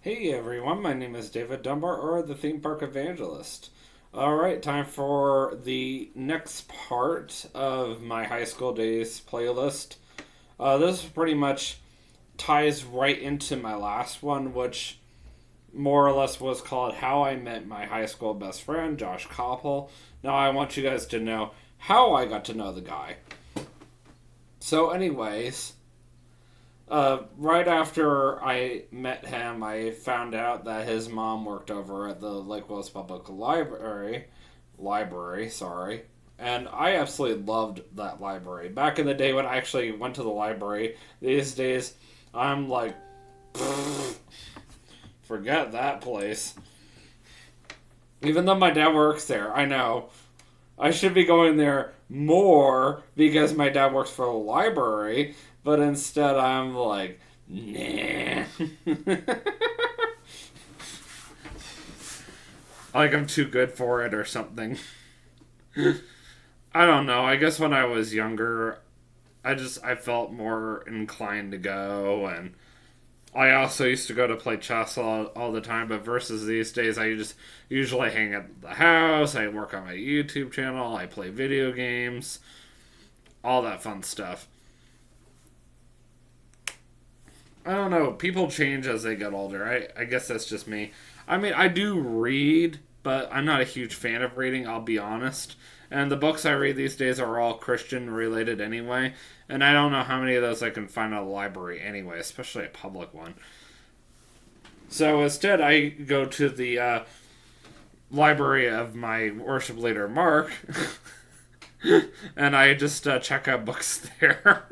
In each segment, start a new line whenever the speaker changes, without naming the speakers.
Hey everyone, my name is David Dunbar, or the Theme Park Evangelist. Alright, time for the next part of my high school days playlist. This pretty much ties right into my last one, which more or less was called How I Met My High School Best Friend, Josh Copple. Now I want you guys to know how I got to know the guy. So, anyways, right after I met him, I found out that his mom worked over at the Lake Willis Public Library, sorry. And I absolutely loved that library. Back in the day when I actually went to the library, these days I'm like, forget that place. Even though my dad works there, I know. I should be going there more because my dad works for the library, but instead I'm like, nah. Like I'm too good for it or something. I don't know. I guess when I was younger, I felt more inclined to go, and I also used to go to play chess all the time. But versus these days, I just usually hang at the house. I work on my YouTube channel. I play video games, all that fun stuff. I don't know. People change as they get older. I guess that's just me. I mean, I do read, but I'm not a huge fan of reading, I'll be honest. And the books I read these days are all Christian related anyway. And I don't know how many of those I can find at a library anyway, especially a public one. So instead, I go to the library of my worship leader, Mark, and I just check out books there.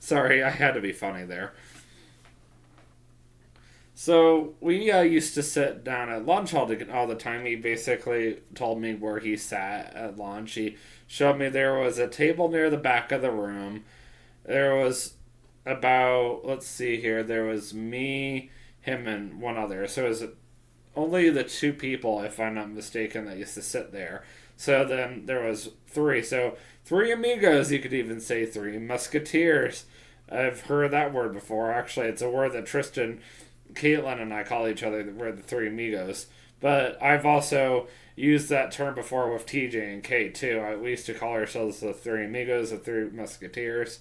Sorry, I had to be funny there. So we used to sit down at lunch all the time. He basically told me where he sat at lunch. He showed me there was a table near the back of the room. There was about, let's see here, there was me, him, and one other. So it was only the two people, if I'm not mistaken, that used to sit there. So then there was three. So three amigos, you could even say three musketeers. I've heard that word before. Actually, it's a word that Tristan, Caitlin, and I call each other. We're the three amigos. But I've also used that term before with TJ and Kate too. We used to call ourselves the three amigos, the three musketeers.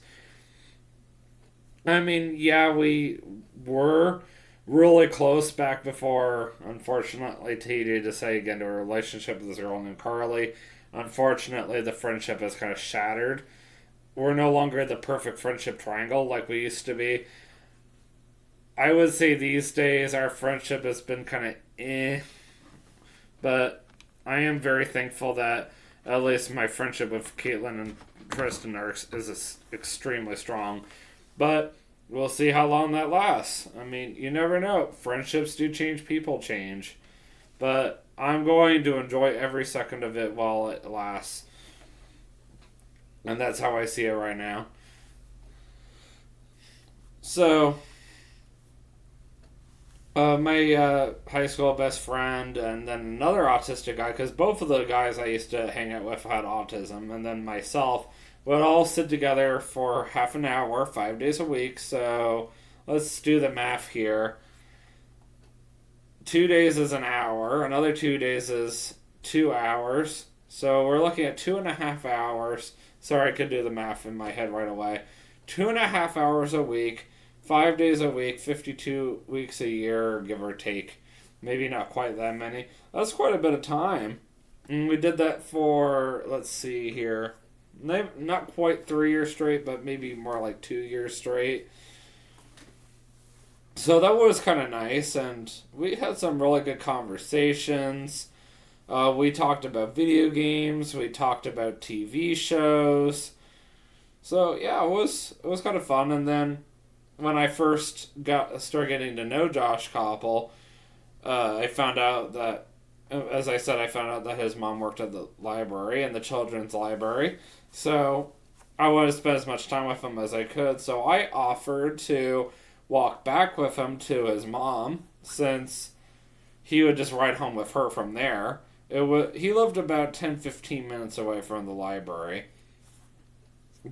I mean, yeah, we were really close back before, unfortunately, TJ decided to get into a relationship with this girl named Carly. Unfortunately, the friendship has kind of shattered. We're no longer the perfect friendship triangle like we used to be. I would say these days our friendship has been kind of eh, but I am very thankful that at least my friendship with Caitlin and Tristan is extremely strong. But we'll see how long that lasts. I mean, you never know. Friendships do change, people change. But I'm going to enjoy every second of it while it lasts. And that's how I see it right now. So, my high school best friend, and then another autistic guy, because both of the guys I used to hang out with had autism, and then myself would all sit together for half an hour, 5 days a week. So let's do the math here. 2 days is an hour, another 2 days is 2 hours. So we're looking at 2.5 hours. Sorry, I could do the math in my head right away. 2.5 hours a week, 5 days a week, 52 weeks a year, give or take. Maybe not quite that many. That's quite a bit of time. And we did that for, let's see here, not quite 3 years straight, but maybe more like 2 years straight. So that was kind of nice, and we had some really good conversations. We talked about video games. We talked about TV shows. So yeah, it was kind of fun. And then when I first started getting to know Josh Koppel, I found out that, as I said, I found out that his mom worked at the library and the children's library. So I wanted to spend as much time with him as I could. So I offered to walk back with him to his mom, since he would just ride home with her from there. He lived about 10-15 minutes away from the library,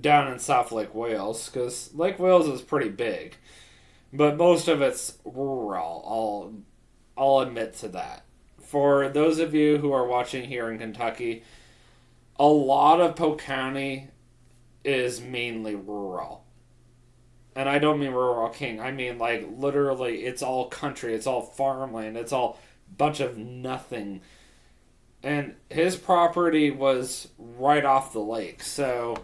down in South Lake Wales, because Lake Wales is pretty big. but most of it's rural. I'll admit to that. For those of you who are watching here in Kentucky, a lot of Polk County is mainly rural. And I don't mean rural king. I mean like literally it's all country, it's all farmland, it's all bunch of nothing. And his property was right off the lake. So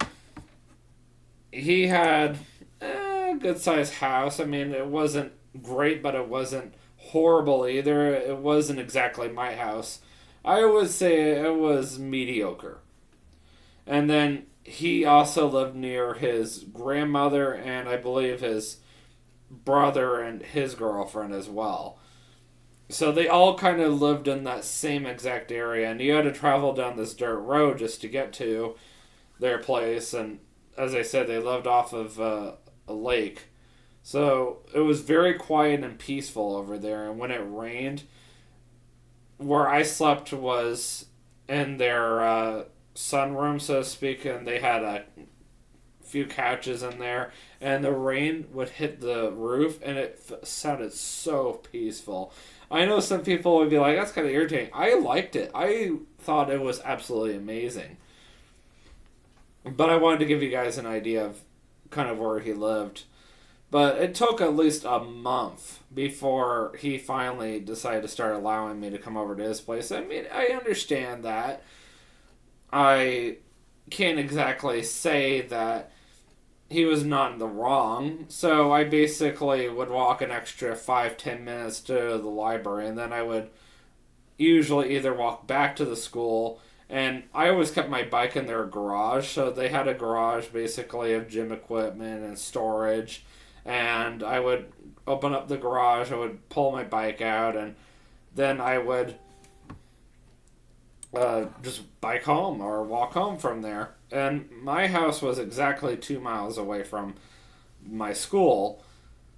he had a good sized house. I mean, it wasn't great, but it wasn't horrible either. It wasn't exactly my house. I would say it was mediocre. And then he also lived near his grandmother and I believe his brother and his girlfriend as well. So they all kind of lived in that same exact area, and you had to travel down this dirt road just to get to their place. And as I said, they lived off of a lake. So it was very quiet and peaceful over there. And when it rained, where I slept was in their sunroom, so to speak, and they had a few couches in there. And the rain would hit the roof, and it sounded so peaceful. I know some people would be like, that's kind of irritating. I liked it. I thought it was absolutely amazing. But I wanted to give you guys an idea of kind of where he lived. But it took at least a month before he finally decided to start allowing me to come over to his place. I mean, I understand that. I can't exactly say that he was not in the wrong. So I basically would walk an extra 5-10 minutes to the library, and then I would usually either walk back to the school, and I always kept my bike in their garage. So they had a garage basically of gym equipment and storage, and I would open up the garage, I would pull my bike out, and then I would just bike home or walk home from there. And my house was exactly 2 miles away from my school.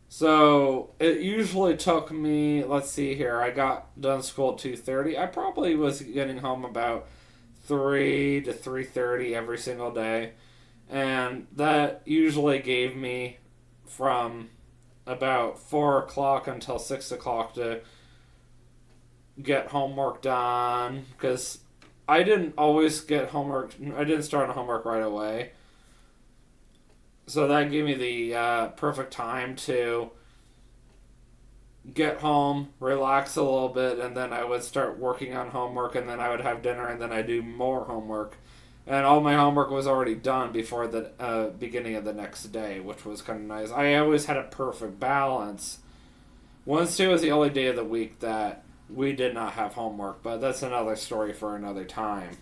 So it usually took me, let's see here, I got done school at 2:30. I probably was getting home about 3 to 3:30 every single day. And that usually gave me from about 4 o'clock until 6 o'clock to get homework done, because I didn't always get homework. I didn't start on homework right away. So that gave me the perfect time to get home, relax a little bit, and then I would start working on homework, and then I would have dinner, and then I'd do more homework. And all my homework was already done before the beginning of the next day, which was kind of nice. I always had a perfect balance. Wednesday was the only day of the week that we did not have homework, but that's another story for another time.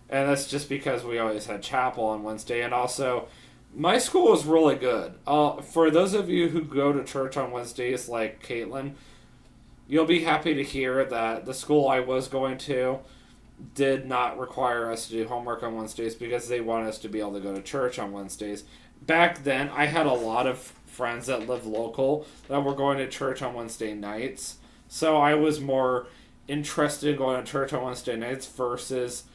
And that's just because we always had chapel on Wednesday. And also, my school was really good. For those of you who go to church on Wednesdays, like Caitlin, you'll be happy to hear that the school I was going to did not require us to do homework on Wednesdays because they want us to be able to go to church on Wednesdays. Back then, I had a lot of friends that lived local that were going to church on Wednesday nights. So I was more interested in going to church on Wednesday nights versus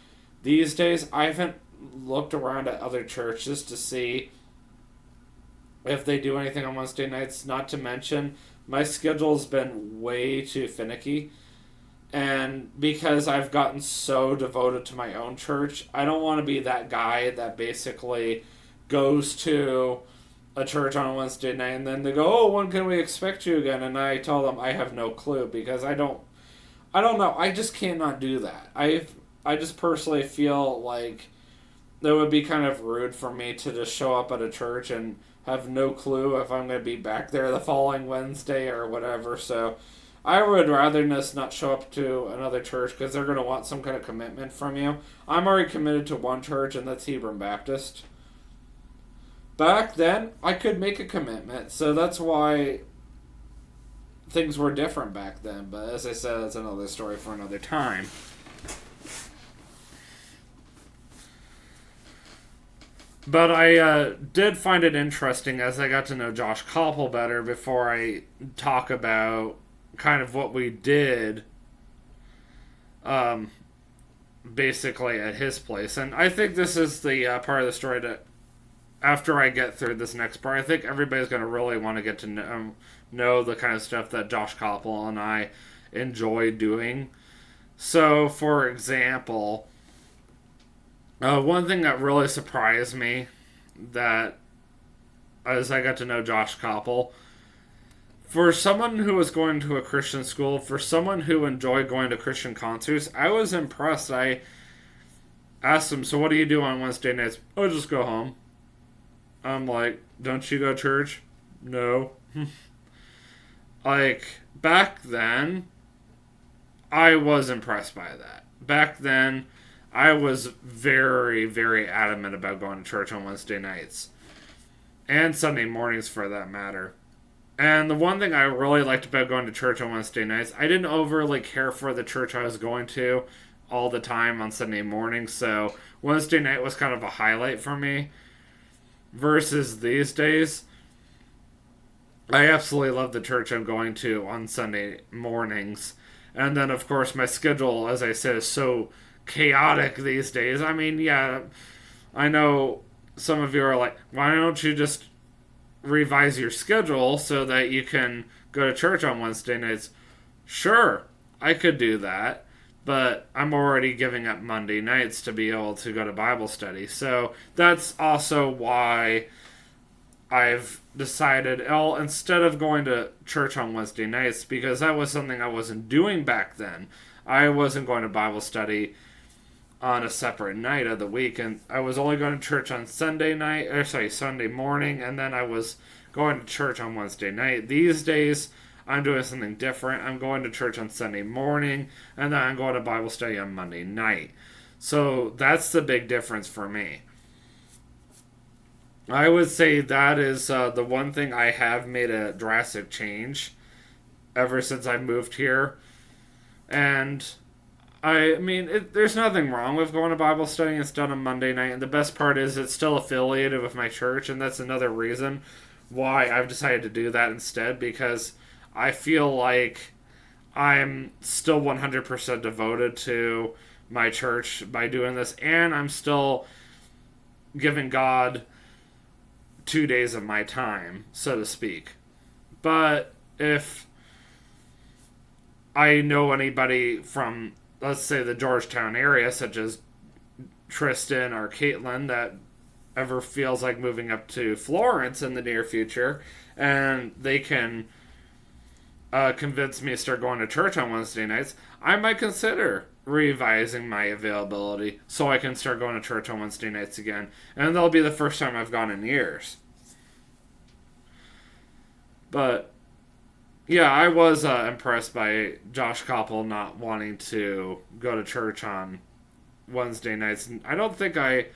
these days. I haven't looked around at other churches to see if they do anything on Wednesday nights. Not to mention, my schedule's been way too finicky. And because I've gotten so devoted to my own church, I don't want to be that guy that basically goes to a church on a Wednesday night and then they go, oh, when can we expect you again? And I tell them I have no clue because I don't know. I just cannot do that. I just personally feel like that would be kind of rude for me to just show up at a church and have no clue if I'm going to be back there the following Wednesday or whatever. So I would rather just not show up to another church because they're going to want some kind of commitment from you. I'm already committed to one church, and that's Hebron Baptist. Back then, I could make a commitment, so that's why things were different back then. But as I said, that's another story for another time. But I did find it interesting as I got to know Josh Copple better before I talk about kind of what we did basically at his place. And I think this is the part of the story that after I get through this next part, I think everybody's going to really want to get to know the kind of stuff that Josh Copple and I enjoy doing. So, for example, one thing that really surprised me that as I got to know Josh Copple, for someone who was going to a Christian school, for someone who enjoyed going to Christian concerts, I was impressed. I asked him, "So what do you do on Wednesday nights?" "Oh, just go home." I'm like, "Don't you go to church?" "No." Like, back then, I was impressed by that. Back then, I was very, very adamant about going to church on Wednesday nights. And Sunday mornings, for that matter. And the one thing I really liked about going to church on Wednesday nights, I didn't overly care for the church I was going to all the time on Sunday morning, so Wednesday night was kind of a highlight for me. Versus these days, I absolutely love the church I'm going to on Sunday mornings. And then, of course, my schedule, as I said, is so chaotic these days. I mean, yeah, I know some of you are like, why don't you just revise your schedule so that you can go to church on Wednesday nights? Sure, I could do that, but I'm already giving up Monday nights to be able to go to Bible study. So that's also why I've decided, instead of going to church on Wednesday nights, because that was something I wasn't doing back then. I wasn't going to Bible study on a separate night of the week, and I was only going to church on Sunday morning, and then I was going to church on Wednesday night. These days, I'm doing something different. I'm going to church on Sunday morning, and then I'm going to Bible study on Monday night. So that's the big difference for me. I would say that is the one thing I have made a drastic change ever since I moved here. And I mean, there's nothing wrong with going to Bible study. It's done on Monday night, and the best part is it's still affiliated with my church, and that's another reason why I've decided to do that instead, because I feel like I'm still 100% devoted to my church by doing this, and I'm still giving God 2 days of my time, so to speak. But if I know anybody from, let's say, the Georgetown area, such as Tristan or Caitlin, that ever feels like moving up to Florence in the near future, and they can convince me to start going to church on Wednesday nights, I might consider revising my availability so I can start going to church on Wednesday nights again. And that'll be the first time I've gone in years. But yeah, I was impressed by Josh Copple not wanting to go to church on Wednesday nights. I don't think I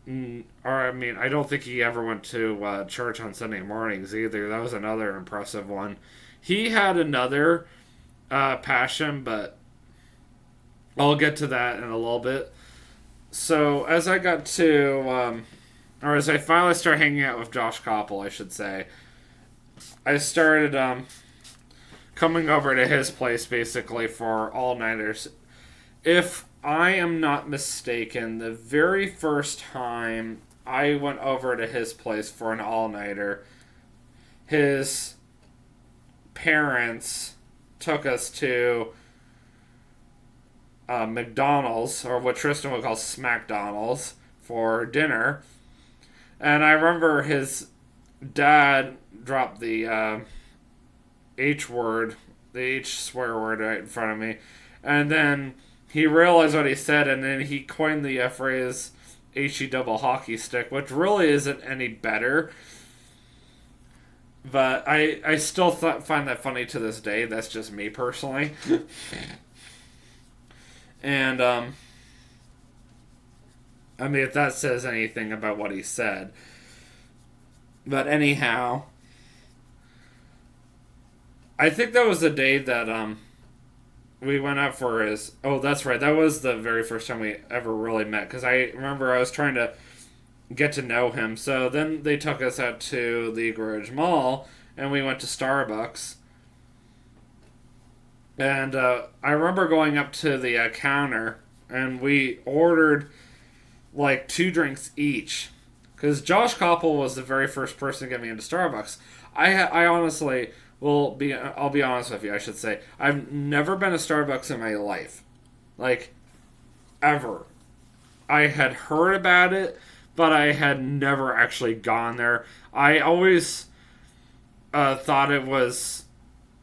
don't think he ever went to church on Sunday mornings either. That was another impressive one. He had another passion, but I'll get to that in a little bit. So as I got to, or as I finally started hanging out with Josh Copple, I should say, I started coming over to his place basically for all-nighters. If I am not mistaken, the very first time I went over to his place for an all-nighter, his parents took us to McDonald's, or what Tristan would call Smackdonald's, for dinner. And I remember his dad dropped the H word, the H swear word right in front of me. And then he realized what he said, and then he coined the phrase HE double hockey stick, which really isn't any better. But I still find that funny to this day. That's just me personally. And, I mean, if that says anything about what he said. But anyhow, I think that was the day that we went out for his... Oh, that's right. That was the very first time we ever really met. Because I remember I was trying to get to know him. So then they took us out to the Garage Mall, and we went to Starbucks. And I remember going up to the counter, and we ordered like 2 drinks each. Because Josh Copple was the very first person to get me into Starbucks. I honestly I'll be honest with you, I should say. I've never been to Starbucks in my life. Like, ever. I had heard about it, but I had never actually gone there. I always thought it was,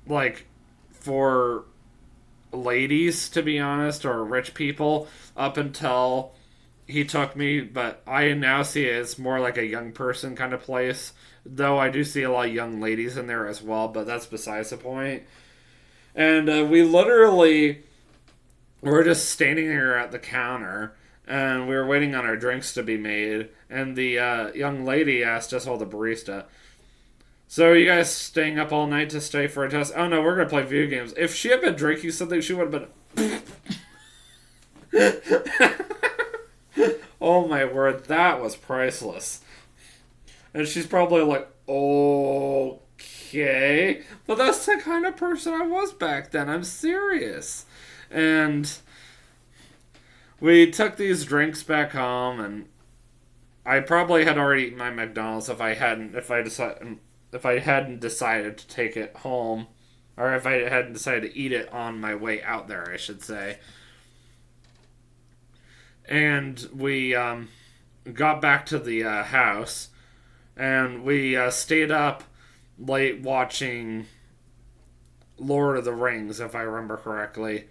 like, for ladies, to be honest, or rich people, up until he took me, but I now see it as more like a young person kind of place. Though I do see a lot of young ladies in there as well, but that's besides the point. And we literally were just standing there at the counter, and we were waiting on our drinks to be made. And the young lady asked us, all the barista, "So are you guys staying up all night to stay for a test?" "Oh no, we're gonna play video games." If she had been drinking something, she would have been. Oh my word, that was priceless. And she's probably like, "Okay." But that's the kind of person I was back then. I'm serious. And we took these drinks back home, and I probably had already eaten my McDonald's if I hadn't decided to take it home, or if I hadn't decided to eat it on my way out there, I should say. And we got back to the house, and we stayed up late watching Lord of the Rings, if I remember correctly.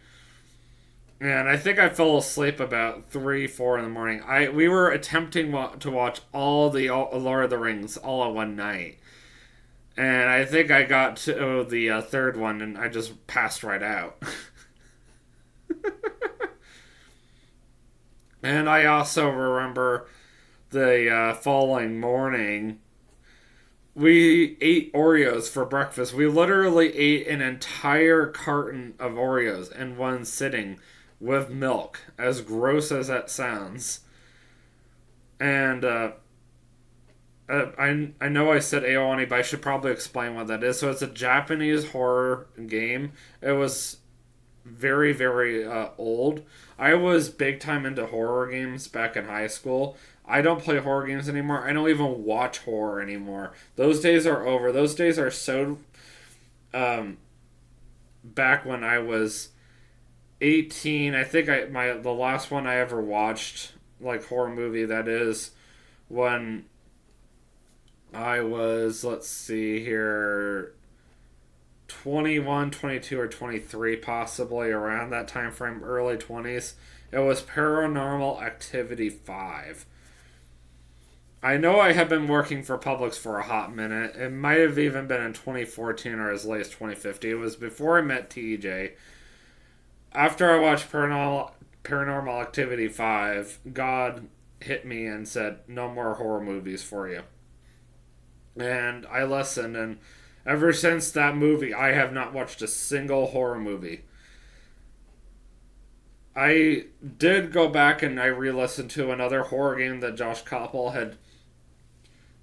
And I think I fell asleep about 3, 4 in the morning. We were attempting to watch all the Lord of the Rings all in one night. And I think I got to the third one, and I just passed right out. And I also remember the following morning, we ate Oreos for breakfast. We literally ate an entire carton of Oreos in one sitting with milk, as gross as that sounds. And I know I said Aoani, but I should probably explain what that is. So it's a Japanese horror game. It was very, very old. I was big time into horror games back in high school. I don't play horror games anymore. I don't even watch horror anymore. Those days are over. Those days are so back when I was 18. I think the last one I ever watched, like, horror movie, that is when I was, let's see here, 21, 22, or 23, possibly around that time frame, early 20s. It was Paranormal Activity 5. I know I have been working for Publix for a hot minute. It might have even been in 2014 or as late as 2015. It was before I met TJ. After I watched Paranormal Activity 5, God hit me and said, "No more horror movies for you." And I listened, and ever since that movie, I have not watched a single horror movie. I did go back and I re-listened to another horror game that Josh Copple had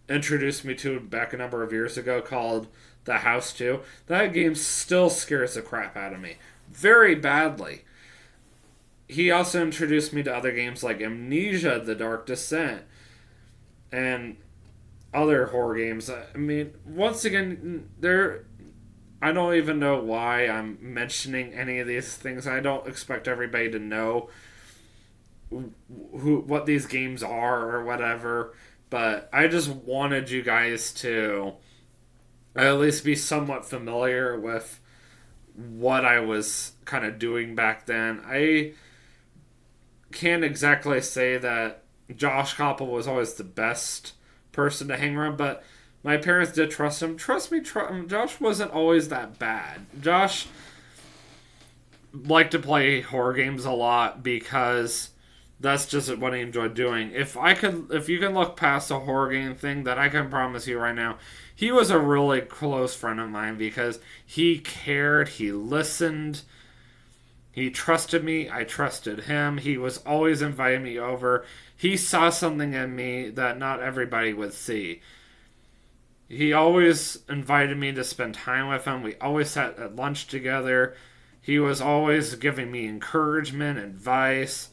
introduced me to back a number of years ago called The House 2. That game still scares the crap out of me. Very badly. He also introduced me to other games like Amnesia, The Dark Descent, and other horror games. I mean, once again, I don't even know why I'm mentioning any of these things. I don't expect everybody to know what these games are or whatever, but I just wanted you guys to at least be somewhat familiar with what I was kind of doing back then. I can't exactly say that Josh Copple was always the best person to hang around, but my parents did trust him. Trust me, Josh wasn't always that bad. Josh liked to play horror games a lot because that's just what he enjoyed doing. If you can look past the horror game thing, that I can promise you right now, he was a really close friend of mine because he cared, he listened, he trusted me, I trusted him. He was always inviting me over. He saw something in me that not everybody would see. He always invited me to spend time with him. We always sat at lunch together. He was always giving me encouragement, advice.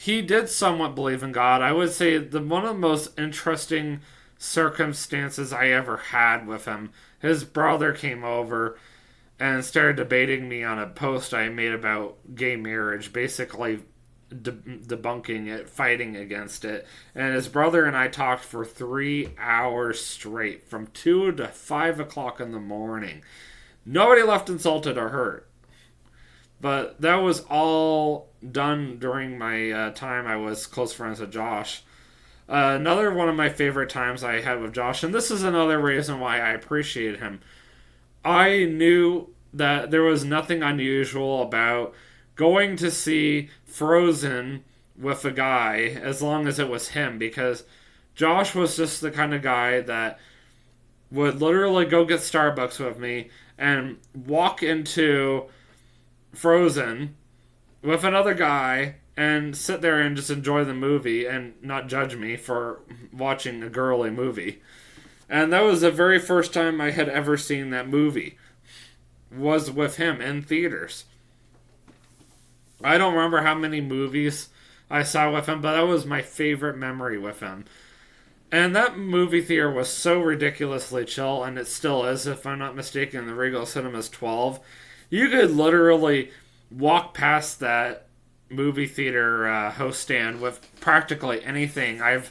he did somewhat believe in God. I would say one of the most interesting circumstances I ever had with him. His brother came over and started debating me on a post I made about gay marriage, basically debunking it, fighting against it. And his brother and I talked for 3 hours straight, from 2 to 5 o'clock in the morning. Nobody left insulted or hurt. But that was all done during my time I was close friends with Josh. Another one of my favorite times I had with Josh, and this is another reason why I appreciate him. I knew that there was nothing unusual about going to see Frozen with a guy as long as it was him, because Josh was just the kind of guy that would literally go get Starbucks with me and walk into Frozen with another guy and sit there and just enjoy the movie and not judge me for watching a girly movie. And that was the very first time I had ever seen that movie, was with him in theaters. I don't remember how many movies I saw with him, but that was my favorite memory with him. And that movie theater was so ridiculously chill, and it still is, if I'm not mistaken. The Regal Cinemas 12. You could literally walk past that movie theater host stand with practically anything. I've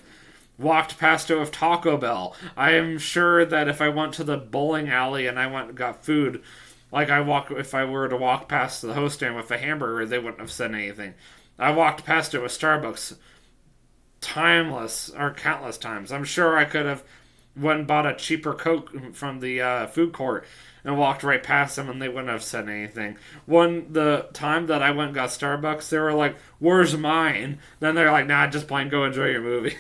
walked past it with Taco Bell. I am sure that if I went to the bowling alley and I went and got food, if I were to walk past the host stand with a hamburger, they wouldn't have said anything. I walked past it with Starbucks countless times. I'm sure I could have went and bought a cheaper Coke from the food court and walked right past them, and they wouldn't have said anything. The time that I went and got Starbucks, they were like, "Where's mine?" Then they're like, "Nah, just plain go enjoy your movie."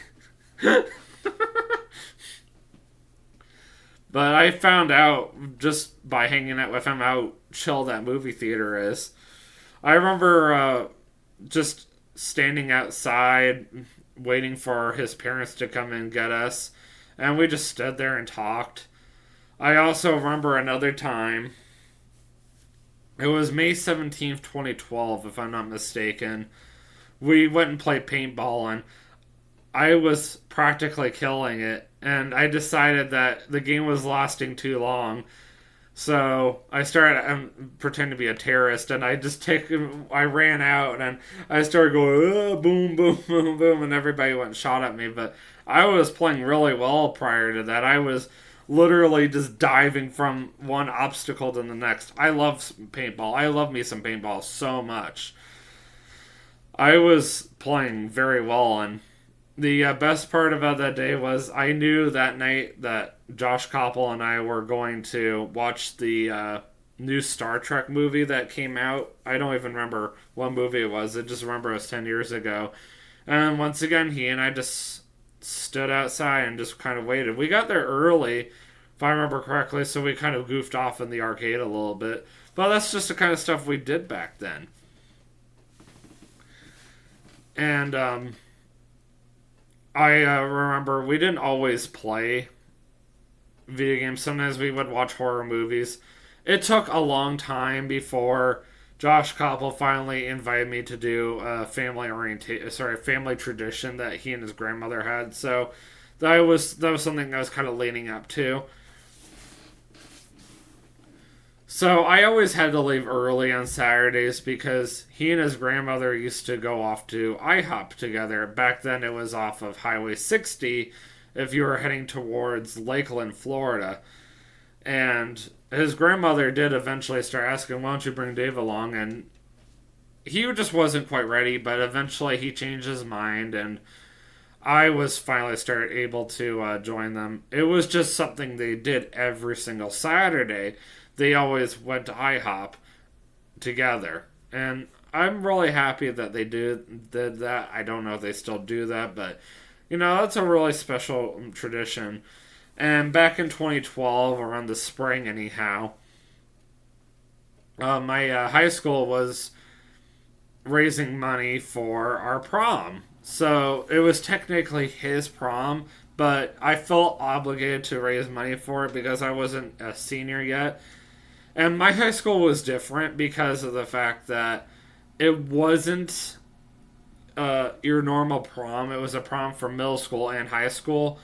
But I found out just by hanging out with him how chill that movie theater is. I remember just standing outside waiting for his parents to come and get us, and we just stood there and talked. I also remember another time. It was May 17th, 2012, if I'm not mistaken. We went and played paintball, and I was practically killing it, and I decided that the game was lasting too long. So I started pretending to be a terrorist, and I ran out, and I started going, boom, boom, boom, boom, and everybody went and shot at me. But I was playing really well prior to that. I was literally just diving from one obstacle to the next. I love paintball. I love me some paintball so much. I was playing very well, and the best part about that day was I knew that night that Josh Copple and I were going to watch the new Star Trek movie that came out. I don't even remember what movie it was. I just remember it was 10 years ago. And once again, he and I just stood outside and just kind of waited. We got there early, if I remember correctly, so we kind of goofed off in the arcade a little bit. But that's just the kind of stuff we did back then. And I remember we didn't always play video games. Sometimes we would watch horror movies. It took a long time before Josh Koppel finally invited me to do a family tradition that he and his grandmother had. So that was something I was kind of leaning up to. So I always had to leave early on Saturdays because he and his grandmother used to go off to IHOP together. Back then it was off of Highway 60 if you were heading towards Lakeland, Florida. And his grandmother did eventually start asking, "Why don't you bring Dave along?" And he just wasn't quite ready, but eventually he changed his mind, and I was finally able to join them. It was just something they did every single Saturday. They always went to IHOP together, and I'm really happy that they did that. I don't know if they still do that, but that's a really special tradition. And back in 2012, around the spring anyhow, my high school was raising money for our prom. So it was technically his prom, but I felt obligated to raise money for it because I wasn't a senior yet. And my high school was different because of the fact that it wasn't your normal prom. It was a prom for middle school and high school.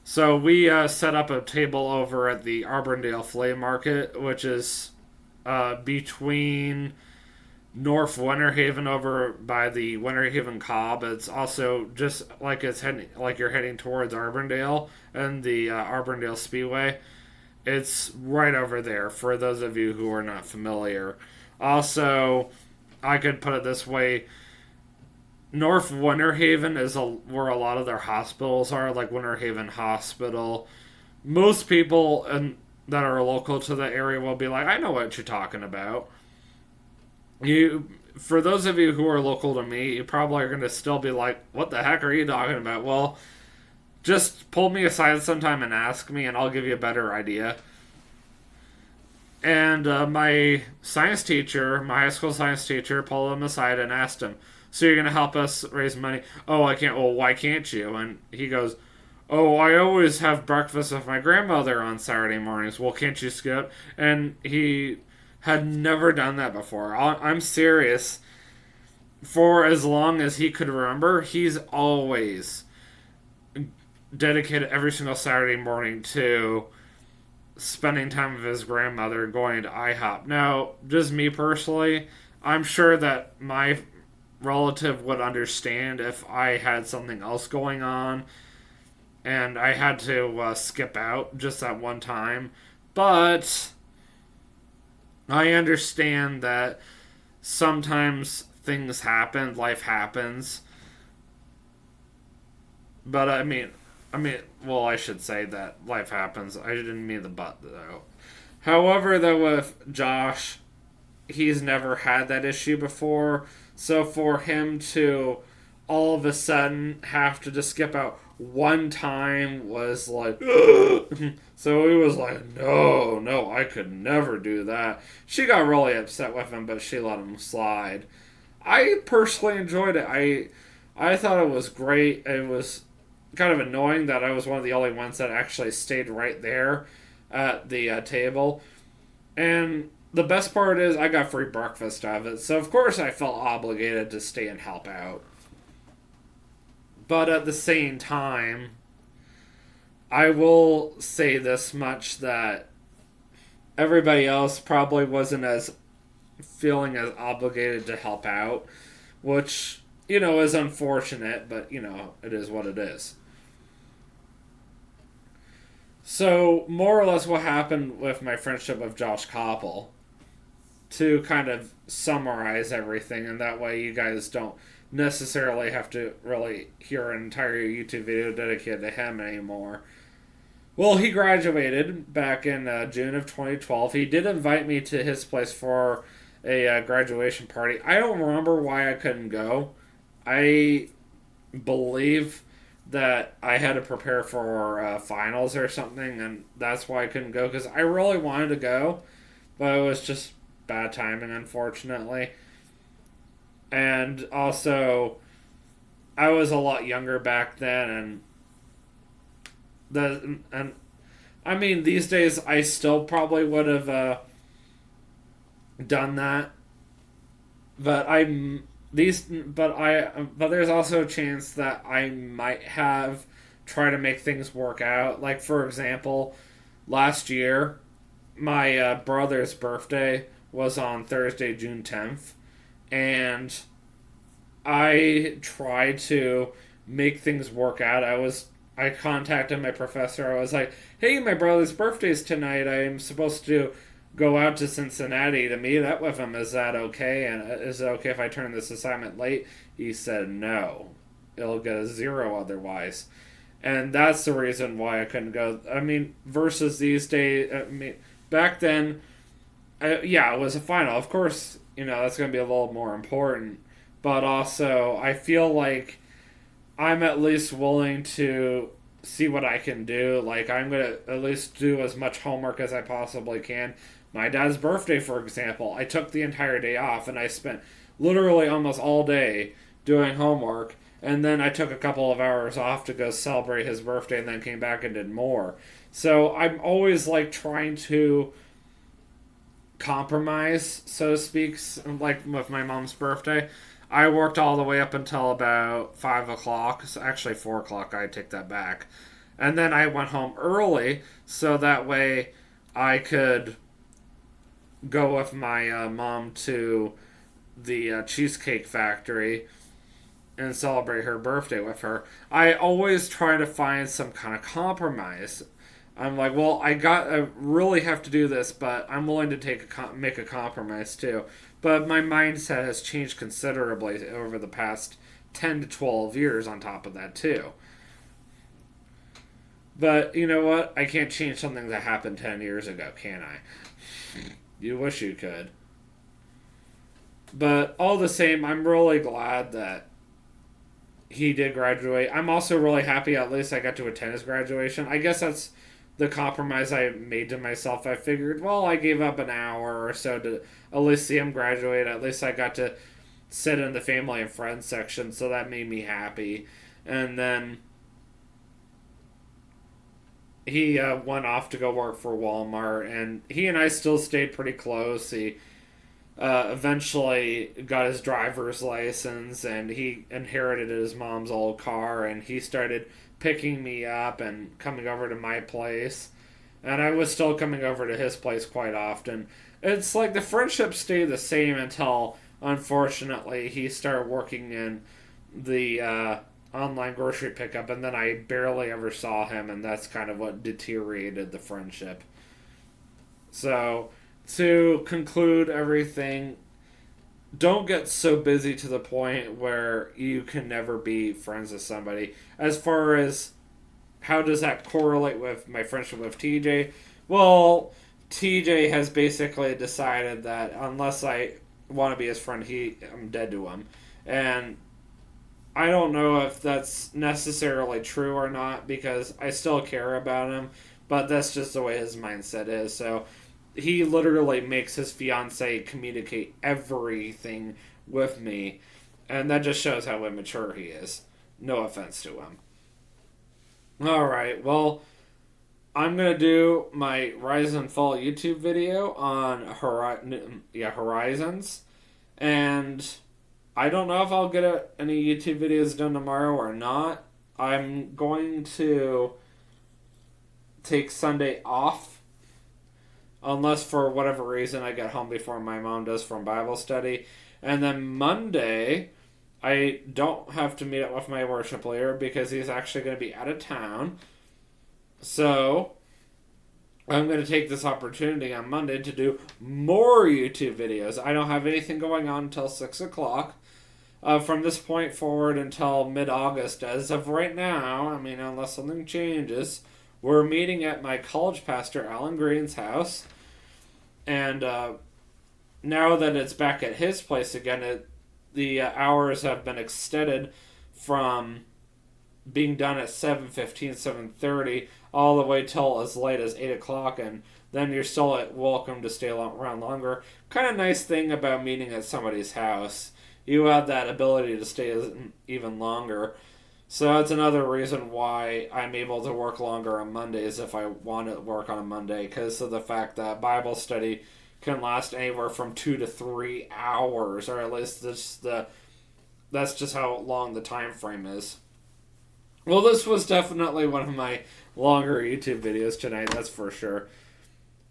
So we set up a table over at the Auburndale Flea Market, which is between North Winter Haven over by the Winter Haven Cobb. It's also just like it's heading like you're heading towards Auburndale and the Auburndale Speedway. It's right over there for those of you who are not familiar. Also, I could put it this way: North Winter Haven is where a lot of their hospitals are, like Winter Haven Hospital. Most people that are local to the area will be like, "I know what you're talking about." For those of you who are local to me, you probably are going to still be like, "What the heck are you talking about?" Well, just pull me aside sometime and ask me, and I'll give you a better idea. And my science teacher, my high school science teacher, pulled him aside and asked him, "So you're going to help us raise money?" "Oh, I can't." "Well, why can't you?" And he goes, "Oh, I always have breakfast with my grandmother on Saturday mornings." "Well, can't you skip?" And he had never done that before. I'm serious. For as long as he could remember, he's always dedicated every single Saturday morning to spending time with his grandmother and going to IHOP. Now, just me personally, I'm sure that my relative would understand if I had something else going on and I had to skip out just that one time. But I understand that sometimes things happen, life happens. But well, I should say that life happens. I didn't mean the but though. However, though, with Josh, he's never had that issue before. So for him to all of a sudden have to just skip out one time was like, so he was like, no, I could never do that. She got really upset with him, but she let him slide. I personally enjoyed it. I thought it was great. It was kind of annoying that I was one of the only ones that actually stayed right there at the table. And the best part is I got free breakfast out of it, so of course I felt obligated to stay and help out. But at the same time, I will say this much, that everybody else probably wasn't as feeling as obligated to help out, which, is unfortunate, but, it is what it is. So, more or less what happened with my friendship with Josh Copple, to kind of summarize everything, and that way you guys don't necessarily have to really hear an entire YouTube video dedicated to him anymore. Well, he graduated back in June of 2012. He did invite me to his place for a graduation party. I don't remember why I couldn't go. I believe that I had to prepare for finals or something, and that's why I couldn't go, because I really wanted to go, but it was just bad timing, unfortunately. And also, I was a lot younger back then, these days I still probably would have done that, but but there's also a chance that I might have tried to make things work out. Like, for example, last year, my brother's birthday was on Thursday, June 10th, and I tried to make things work out. I contacted my professor. I was like, "Hey, my brother's birthday's tonight. I'm supposed to go out to Cincinnati to meet up with him. Is that okay? And is it okay if I turn this assignment late?" He said, "No. It'll get a 0 otherwise." And that's the reason why I couldn't go. Versus these days, back then, it was a final. Of course, that's going to be a little more important. But also, I feel like I'm at least willing to see what I can do. Like, I'm going to at least do as much homework as I possibly can. My dad's birthday, for example, I took the entire day off, and I spent literally almost all day doing homework, and then I took a couple of hours off to go celebrate his birthday, and then came back and did more. So I'm always, trying to compromise, so to speak, like with my mom's birthday. I worked all the way up until about 5 o'clock. Actually, 4 o'clock. I take that back. And then I went home early so that way I could go with my mom to the Cheesecake Factory and celebrate her birthday with her. I always try to find some kind of compromise. I'm like, well, I really have to do this, but I'm willing to make a compromise too. But my mindset has changed considerably over the past 10 to 12 years on top of that too. But you know what? I can't change something that happened 10 years ago, can I? You wish you could. But all the same, I'm really glad that he did graduate. I'm also really happy at least I got to attend his graduation. I guess that's the compromise I made to myself. I figured, well, I gave up an hour or so to at least see him graduate. At least I got to sit in the family and friends section, so that made me happy. And then he went off to go work for Walmart, and he and I still stayed pretty close. He eventually got his driver's license, and he inherited his mom's old car, and he started picking me up and coming over to my place. And I was still coming over to his place quite often. It's like the friendship stayed the same until, unfortunately, he started working in the online grocery pickup, and then I barely ever saw him, and that's kind of what deteriorated the friendship. So, to conclude everything, don't get so busy to the point where you can never be friends with somebody. As far as how does that correlate with my friendship with TJ? Well, TJ has basically decided that unless I want to be his friend, I'm dead to him. And I don't know if that's necessarily true or not because I still care about him, but that's just the way his mindset is. So he literally makes his fiance communicate everything with me, and that just shows how immature he is. No offense to him. Alright, well, I'm going to do my Rise and Fall YouTube video on Horizons, and I don't know if I'll get any YouTube videos done tomorrow or not. I'm going to take Sunday off unless for whatever reason I get home before my mom does from Bible study. And then Monday, I don't have to meet up with my worship leader because he's actually going to be out of town. So I'm going to take this opportunity on Monday to do more YouTube videos. I don't have anything going on until 6 o'clock. From this point forward until mid-August, as of right now, I mean, unless something changes, we're meeting at my college pastor, Alan Green's house. And now that it's back at his place again, the hours have been extended from being done at 7:15, 7:30, all the way till as late as 8 o'clock, and then you're still welcome to stay around longer. Kind of nice thing about meeting at somebody's house. You have that ability to stay even longer. So that's another reason why I'm able to work longer on Mondays if I want to work on a Monday, because of the fact that Bible study can last anywhere from 2 to 3 hours, or at least that's just how long the time frame is. Well, this was definitely one of my longer YouTube videos tonight, that's for sure.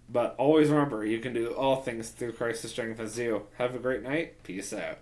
But always remember, you can do all things through Christ who strengthens you. Have a great night. Peace out.